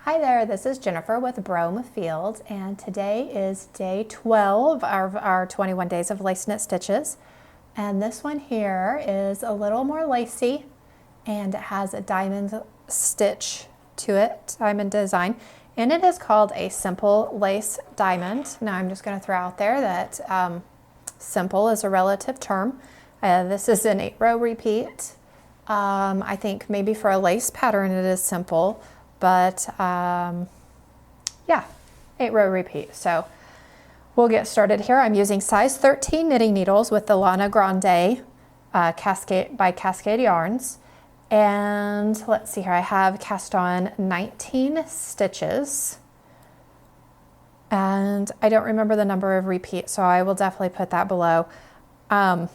Hi there, this is Jennifer with Brome Field, and today is day 12 of our 21 days of lace knit stitches. And this one here is a little more lacy, and it has a diamond stitch to it, diamond design, and it is called a simple lace diamond. Now I'm just going to throw out there that simple is a relative term. This is an 8-row repeat. I think maybe for a lace pattern it is simple. But yeah, 8-row repeat. So we'll get started here. I'm using size 13 knitting needles with the Lana Grande Cascade by Cascade Yarns. And let's see here, I have cast on 19 stitches. And I don't remember the number of repeats, so I will definitely put that below. I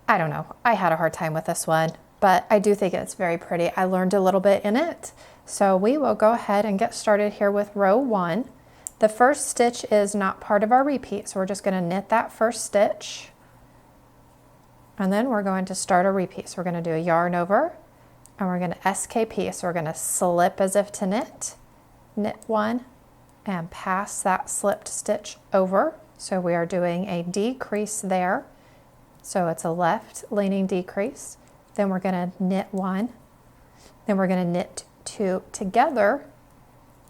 don't know, I had a hard time with this one, but I do think it's very pretty. I learned a little bit in it. So we will go ahead and get started here with row 1. The first stitch is not part of our repeat, so we're just going to knit that first stitch. And then we're going to start a repeat. So we're going to do a yarn over, and we're going to SKP. So we're going to slip as if to knit, knit 1, and pass that slipped stitch over. So we are doing a decrease there. So it's a left leaning decrease. Then we're going to knit 1. Then we're going to knit 2 together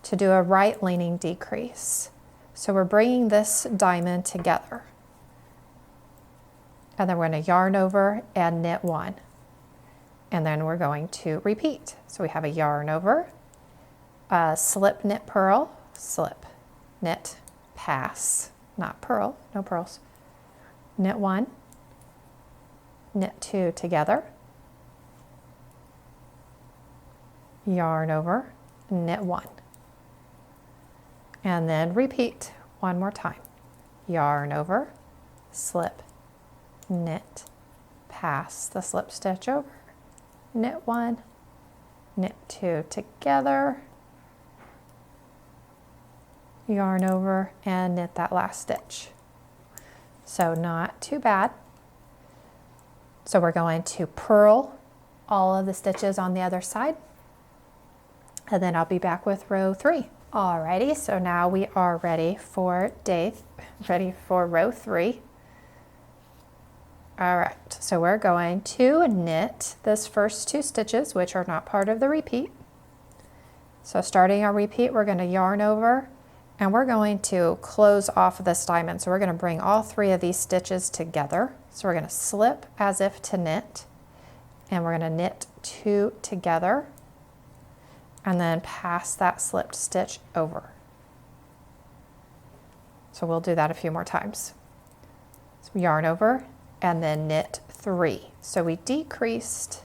to do a right leaning decrease. So we're bringing this diamond together. And then we're going to yarn over and knit 1. And then we're going to repeat. So we have a yarn over, slip, knit, purl, slip, knit, pass, not purl, no purls, knit 1, knit 2 together, yarn over, knit 1, and then repeat one more time. Yarn over, slip, knit, pass the slip stitch over, knit 1, knit 2 together, yarn over, and knit that last stitch. So not too bad. So we're going to purl all of the stitches on the other side, and then I'll be back with row 3. Alrighty, so now we are ready for row 3. All right, so we're going to knit this first 2 stitches, which are not part of the repeat. So starting our repeat, we're going to yarn over, and we're going to close off this diamond. So we're going to bring all 3 of these stitches together. So we're going to slip as if to knit, and we're going to knit 2 together, and then pass that slipped stitch over. So we'll do that a few more times. So yarn over and then knit 3. So we decreased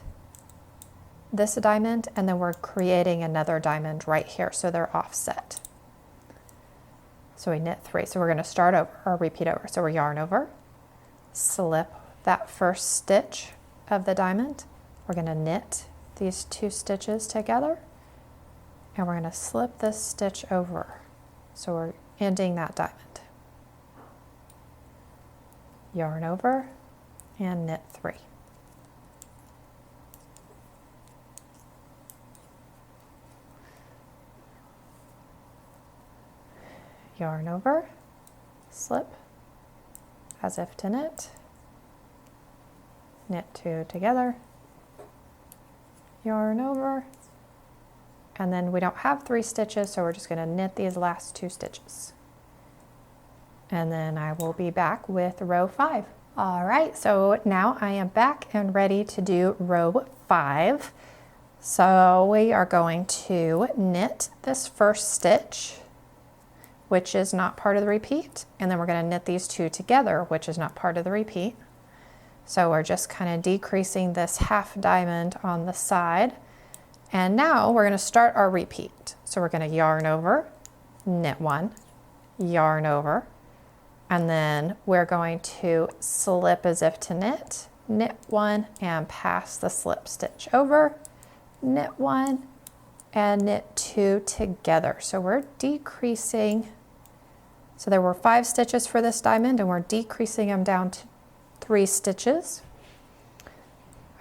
this diamond, and then we're creating another diamond right here, so they're offset. So we knit 3. So we're going to start over or repeat over. So we're yarn over, slip that first stitch of the diamond. We're going to knit these 2 stitches together, and we're going to slip this stitch over. So we're ending that diamond. Yarn over and knit 3. Yarn over, slip as if to knit, knit 2 together, yarn over, and then we don't have 3 stitches, so we're just going to knit these last 2 stitches. And then I will be back with row 5. All right, so now I am back and ready to do row 5. So we are going to knit this first stitch, which is not part of the repeat, and then we're going to knit these 2 together, which is not part of the repeat. So we're just kind of decreasing this half diamond on the side. And now we're going to start our repeat. So we're going to yarn over, knit 1, yarn over, and then we're going to slip as if to knit, knit 1, and pass the slip stitch over, knit 1, and knit 2 together. So we're decreasing. So there were 5 stitches for this diamond, and we're decreasing them down to 3 stitches.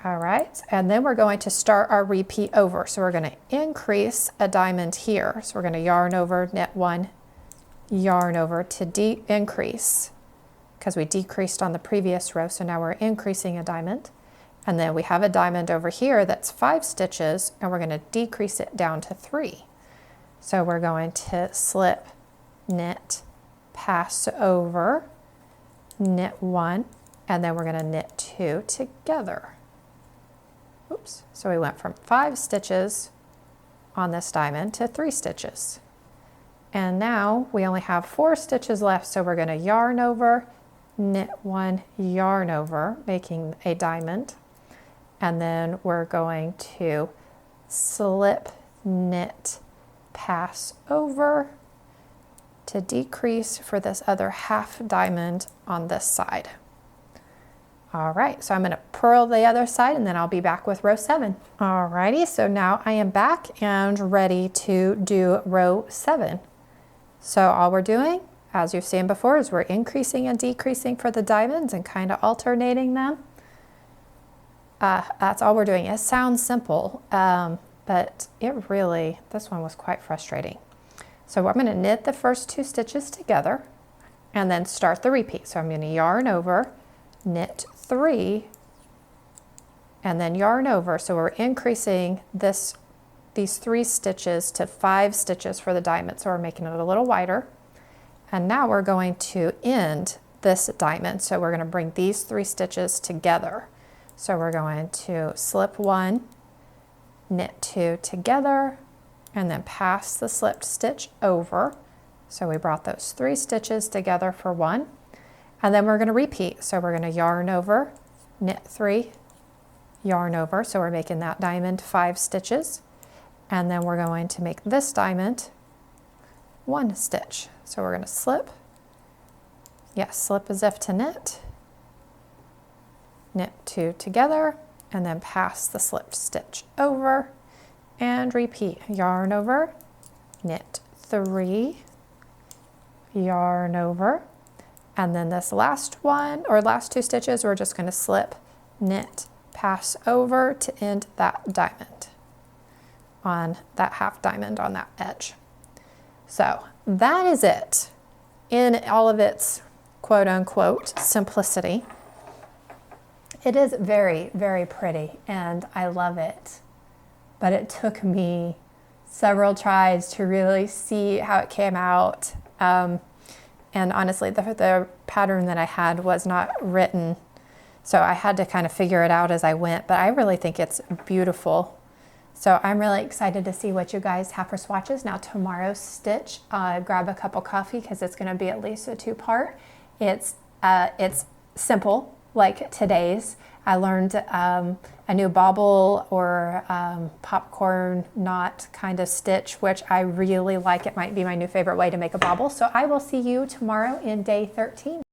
All right, and then we're going to start our repeat over. So we're going to increase a diamond here. So we're going to yarn over, knit one, yarn over to increase, because we decreased on the previous row, so now we're increasing a diamond. And then we have a diamond over here that's 5 stitches, and we're going to decrease it down to 3. So we're going to slip, knit, pass over, knit 1, and then we're going to knit 2 together. Oops, so we went from 5 stitches on this diamond to 3 stitches. And now we only have 4 stitches left, so we're going to yarn over, knit 1, yarn over, making a diamond. And then we're going to slip, knit, pass over to decrease for this other half diamond on this side. All right, so I'm going to purl the other side and then I'll be back with row 7. All righty, so now I am back and ready to do row 7. So all we're doing, as you've seen before, is we're increasing and decreasing for the diamonds and kind of alternating them. That's all we're doing. It sounds simple, but this one was quite frustrating. So I'm going to knit the first 2 stitches together and then start the repeat. So I'm going to yarn over, knit 3, and then yarn over. So we're increasing these 3 stitches to 5 stitches for the diamond. So we're making it a little wider. And now we're going to end this diamond. So we're going to bring these 3 stitches together. So we're going to slip 1, knit 2 together, and then pass the slipped stitch over. So we brought those 3 stitches together for 1. And then we're going to repeat. So we're going to yarn over, knit 3, yarn over. So we're making that diamond 5 stitches. And then we're going to make this diamond 1 stitch. So we're going to slip, slip as if to knit, knit 2 together, and then pass the slipped stitch over and repeat. Yarn over, knit 3, yarn over, and then this last 2 stitches, we're just going to slip, knit, pass over to end that diamond on that half diamond on that edge. So that is it in all of its quote unquote simplicity. It is very, very pretty and I love it, but it took me several tries to really see how it came out. And honestly, the pattern that I had was not written, so I had to kind of figure it out as I went, but I really think it's beautiful. So I'm really excited to see what you guys have for swatches. Now tomorrow's stitch, grab a cup of coffee because it's going to be at least a 2-part. It's simple like today's. I learned a new bobble or popcorn knot kind of stitch, which I really like. It might be my new favorite way to make a bobble. So I will see you tomorrow in day 13.